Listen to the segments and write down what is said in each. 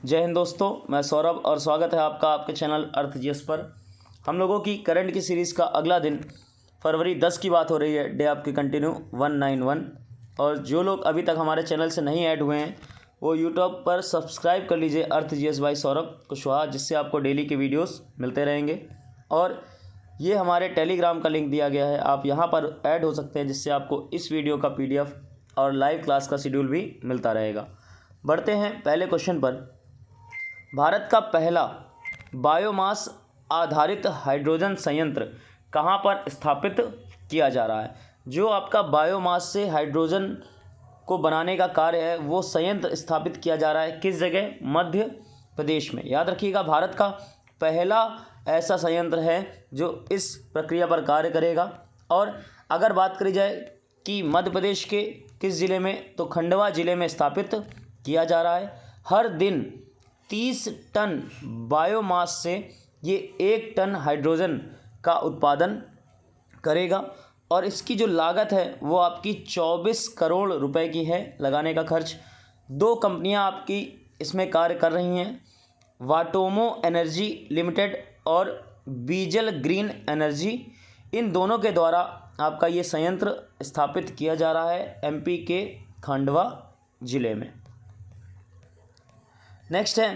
जय हिंद दोस्तों, मैं सौरभ और स्वागत है आपका आपके चैनल अर्थ जीएस पर। हम लोगों की करंट की सीरीज़ का अगला दिन फरवरी 10 की बात हो रही है। डे आपकी कंटिन्यू 191। और जो लोग अभी तक हमारे चैनल से नहीं ऐड हुए हैं वो यूट्यूब पर सब्सक्राइब कर लीजिए अर्थ जीएस बाई सौरभ कुशवाहा, जिससे आपको डेली के वीडियोस मिलते रहेंगे। और ये हमारे टेलीग्राम का लिंक दिया गया है, आप यहाँ पर ऐड हो सकते हैं, जिससे आपको इस वीडियो का पीडीएफ और लाइव क्लास का शेड्यूल भी मिलता रहेगा। बढ़ते हैं पहले क्वेश्चन पर। भारत का पहला बायोमास आधारित हाइड्रोजन संयंत्र कहाँ पर स्थापित किया जा रहा है? जो आपका बायोमास से हाइड्रोजन को बनाने का कार्य है वो संयंत्र स्थापित किया जा रहा है किस जगह? मध्य प्रदेश में। याद रखिएगा, भारत का पहला ऐसा संयंत्र है जो इस प्रक्रिया पर कार्य करेगा। और अगर बात करी जाए कि मध्य प्रदेश के किस ज़िले में, तो खंडवा ज़िले में स्थापित किया जा रहा है। हर दिन 30 टन बायोमास से ये 1 टन हाइड्रोजन का उत्पादन करेगा। और इसकी जो लागत है वो आपकी 24 करोड़ रुपए की है, लगाने का खर्च। 2 कंपनियां आपकी इसमें कार्य कर रही हैं, वाटोमो एनर्जी लिमिटेड और बीजल ग्रीन एनर्जी। इन दोनों के द्वारा आपका ये संयंत्र स्थापित किया जा रहा है एमपी के खंडवा ज़िले में। नेक्स्ट है,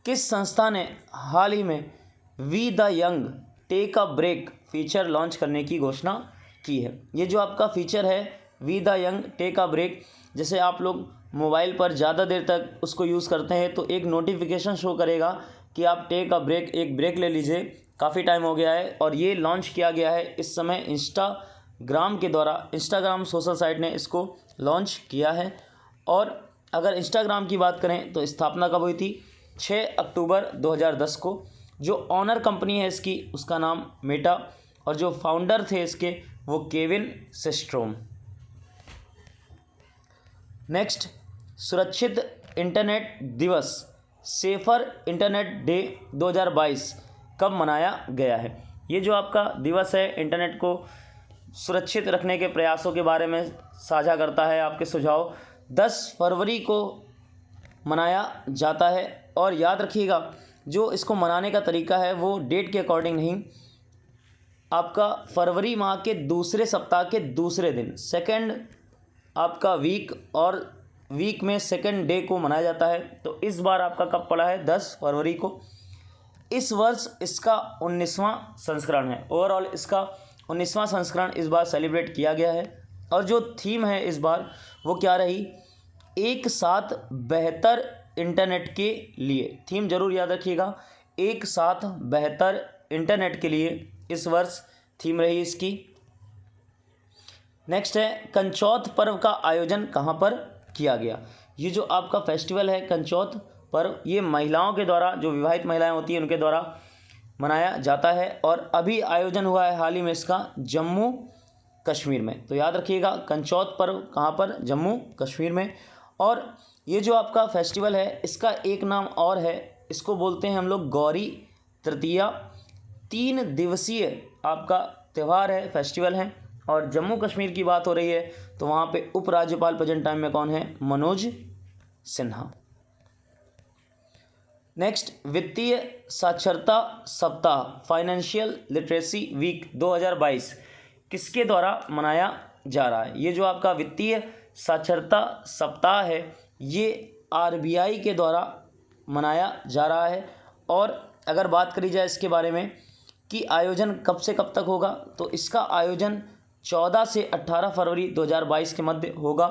किस संस्था ने हाल ही में we the young take a break feature launch करने की घोषणा की है? ये जो आपका फीचर है we the young take a break, जैसे आप लोग मोबाइल पर ज़्यादा देर तक उसको यूज़ करते हैं तो एक नोटिफिकेशन शो करेगा कि आप टेक अ ब्रेक, एक ब्रेक ले लीजिए, काफ़ी टाइम हो गया है। और ये लॉन्च किया गया है इस समय इंस्टाग्राम के द्वारा। इंस्टाग्राम सोशल साइट ने इसको लॉन्च किया है। और अगर इंस्टाग्राम की बात करें तो स्थापना कब हुई थी? 6 अक्टूबर 2010 को। जो ऑनर कंपनी है इसकी उसका नाम मेटा, और जो फाउंडर थे इसके वो केविन सिस्ट्रोम। नेक्स्ट, सुरक्षित इंटरनेट दिवस सेफर इंटरनेट डे 2022 कब मनाया गया है? ये जो आपका दिवस है इंटरनेट को सुरक्षित रखने के प्रयासों के बारे में साझा करता है आपके सुझाव। 10 फरवरी को मनाया जाता है। और याद रखिएगा, जो इसको मनाने का तरीका है वो डेट के अकॉर्डिंग नहीं, आपका फरवरी माह के दूसरे सप्ताह के दूसरे दिन, सेकंड आपका वीक, और वीक में सेकंड डे को मनाया जाता है। तो इस बार आपका कब पड़ा है? 10 फरवरी को। इस वर्ष इसका 19वां संस्करण है। ओवरऑल इसका 19वां संस्करण इस बार सेलिब्रेट किया गया है। और जो थीम है इस बार वो क्या रही? एक साथ बेहतर इंटरनेट के लिए। थीम जरूर याद रखिएगा, एक साथ बेहतर इंटरनेट के लिए इस वर्ष थीम रही इसकी। नेक्स्ट है, कंचौथ पर्व का आयोजन कहाँ पर किया गया? ये जो आपका फेस्टिवल है कंचौथ पर्व, ये महिलाओं के द्वारा, जो विवाहित महिलाएं होती हैं उनके द्वारा मनाया जाता है। और अभी आयोजन हुआ है हाल ही में इसका जम्मू कश्मीर में। तो याद रखिएगा, कंचौथ पर्व कहाँ पर? जम्मू कश्मीर में। और ये जो आपका फेस्टिवल है इसका एक नाम और है, इसको बोलते हैं हम लोग गौरी तृतीया। 3 दिवसीय आपका त्यौहार है, फेस्टिवल है। और जम्मू कश्मीर की बात हो रही है तो वहाँ पे उपराज्यपाल प्रेजेंट टाइम में कौन है? मनोज सिन्हा। नेक्स्ट, वित्तीय साक्षरता सप्ताह फाइनेंशियल लिटरेसी वीक 2022 किसके द्वारा मनाया जा रहा है? ये जो आपका वित्तीय साक्षरता सप्ताह है ये आरबीआई के द्वारा मनाया जा रहा है। और अगर बात करी जाए इसके बारे में कि आयोजन कब से कब तक होगा, तो इसका आयोजन 14 से 18 फरवरी 2022 के मध्य होगा।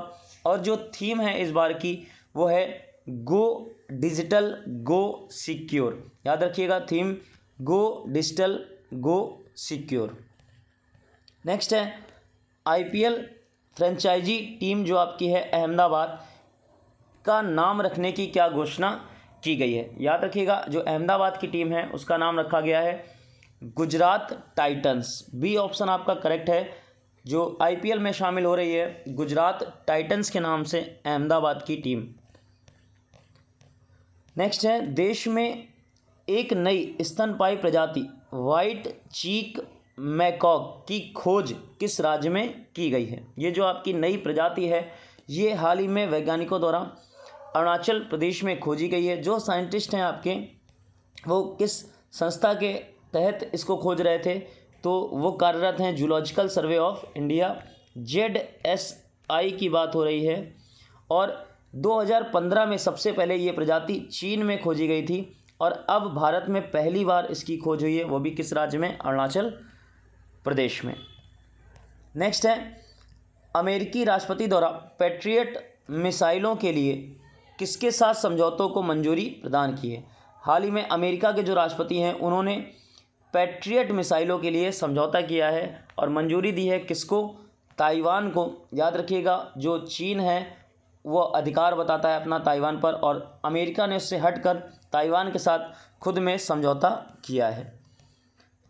और जो थीम है इस बार की वो है गो डिजिटल गो सिक्योर। याद रखिएगा, थीम गो डिजिटल गो सिक्योर। नेक्स्ट है, आईपीएल फ्रेंचाइजी टीम जो आपकी है अहमदाबाद का नाम रखने की क्या घोषणा की गई है? याद रखिएगा, जो अहमदाबाद की टीम है उसका नाम रखा गया है गुजरात टाइटंस। बी ऑप्शन आपका करेक्ट है। जो आईपीएल में शामिल हो रही है गुजरात टाइटंस के नाम से अहमदाबाद की टीम। नेक्स्ट है, देश में एक नई स्तनपायी प्रजाति वाइट चीक मैकॉक की खोज किस राज्य में की गई है? ये जो आपकी नई प्रजाति है ये हाल ही में वैज्ञानिकों द्वारा अरुणाचल प्रदेश में खोजी गई है। जो साइंटिस्ट हैं आपके वो किस संस्था के तहत इसको खोज रहे थे, तो वो कार्यरत हैं zoological survey of India, ZSI की बात हो रही है। और 2015 में सबसे पहले ये प्रजाति चीन में खोजी गई थी और अब भारत में पहली बार इसकी खोज हुई है, वो भी किस राज्य में? अरुणाचल प्रदेश में। नेक्स्ट है, अमेरिकी राष्ट्रपति द्वारा पैट्रियट मिसाइलों के लिए किसके साथ समझौतों को मंजूरी प्रदान की है? हाल ही में अमेरिका के जो राष्ट्रपति हैं उन्होंने पैट्रियट मिसाइलों के लिए समझौता किया है और मंजूरी दी है किसको? ताइवान को। याद रखिएगा, जो चीन है वो अधिकार बताता है अपना ताइवान पर और अमेरिका ने उससे हटकर ताइवान के साथ खुद में समझौता किया है।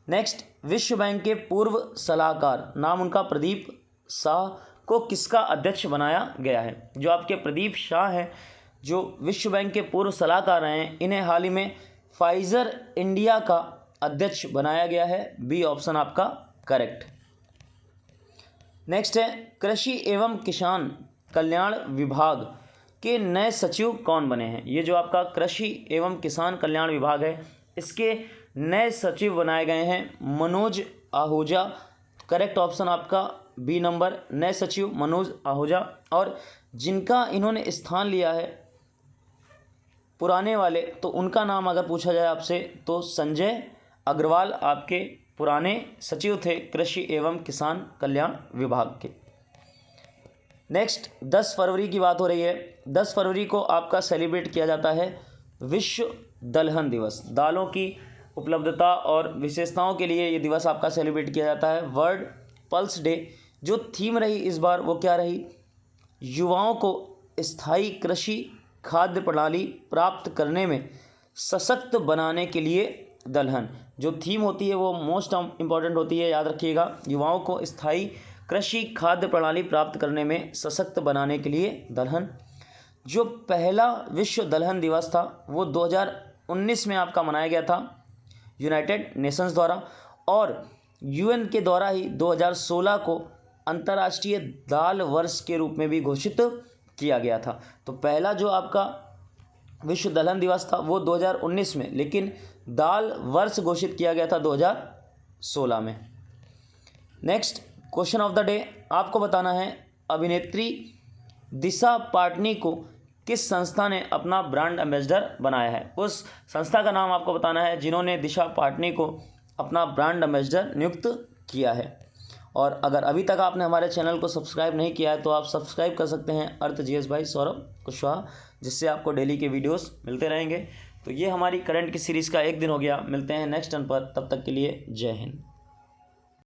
नेक्स्ट, विश्व बैंक के पूर्व सलाहकार, नाम उनका प्रदीप शाह, को किसका अध्यक्ष बनाया गया है? जो आपके प्रदीप शाह हैं, जो विश्व बैंक के पूर्व सलाहकार हैं, इन्हें हाल ही में फाइजर इंडिया का अध्यक्ष बनाया गया है। बी ऑप्शन आपका करेक्ट। नेक्स्ट है, कृषि एवं किसान कल्याण विभाग के नए सचिव कौन बने हैं? ये जो आपका कृषि एवं किसान कल्याण विभाग है, इसके नए सचिव बनाए गए हैं मनोज आहूजा। करेक्ट ऑप्शन आपका बी नंबर, नए सचिव मनोज आहूजा। और जिनका इन्होंने स्थान लिया है पुराने वाले, तो उनका नाम अगर पूछा जाए आपसे तो संजय अग्रवाल आपके पुराने सचिव थे कृषि एवं किसान कल्याण विभाग के। नेक्स्ट, 10 फरवरी की बात हो रही है। 10 फरवरी को आपका सेलिब्रेट किया जाता है विश्व दलहन दिवस। दालों की उपलब्धता और विशेषताओं के लिए ये दिवस आपका सेलिब्रेट किया जाता है। वर्ल्ड पल्स डे, जो थीम रही इस बार वो क्या रही? युवाओं को स्थायी कृषि खाद्य प्रणाली प्राप्त करने में सशक्त बनाने के लिए दलहन। जो थीम होती है वो मोस्ट इम्पॉर्टेंट होती है, याद रखिएगा। युवाओं को स्थायी कृषि खाद्य प्रणाली प्राप्त करने में सशक्त बनाने के लिए दलहन। जो पहला विश्व दलहन दिवस था वो 2019 में आपका मनाया गया था यूनाइटेड नेशंस द्वारा, और UN के द्वारा ही 2016 को अंतर्राष्ट्रीय दाल वर्ष के रूप में भी घोषित किया गया था। तो पहला जो आपका विश्व दलहन दिवस था वो 2019 में, लेकिन दाल वर्ष घोषित किया गया था 2016 में। Next, question of the day आपको बताना है, अभिनेत्री दिशा पाटनी को किस संस्था ने अपना ब्रांड एम्बेसडर बनाया है? उस संस्था का नाम आपको बताना है जिन्होंने दिशा पाटनी को अपना ब्रांड एम्बेसडर नियुक्त किया है। और अगर अभी तक आपने हमारे चैनल को सब्सक्राइब नहीं किया है तो आप सब्सक्राइब कर सकते हैं अर्थ GS बाई सौरभ कुशवाहा, जिससे आपको डेली के वीडियोस मिलते रहेंगे। तो ये हमारी करंट की सीरीज़ का एक दिन हो गया। मिलते हैं नेक्स्ट टर्न पर, तब तक के लिए जय हिंद।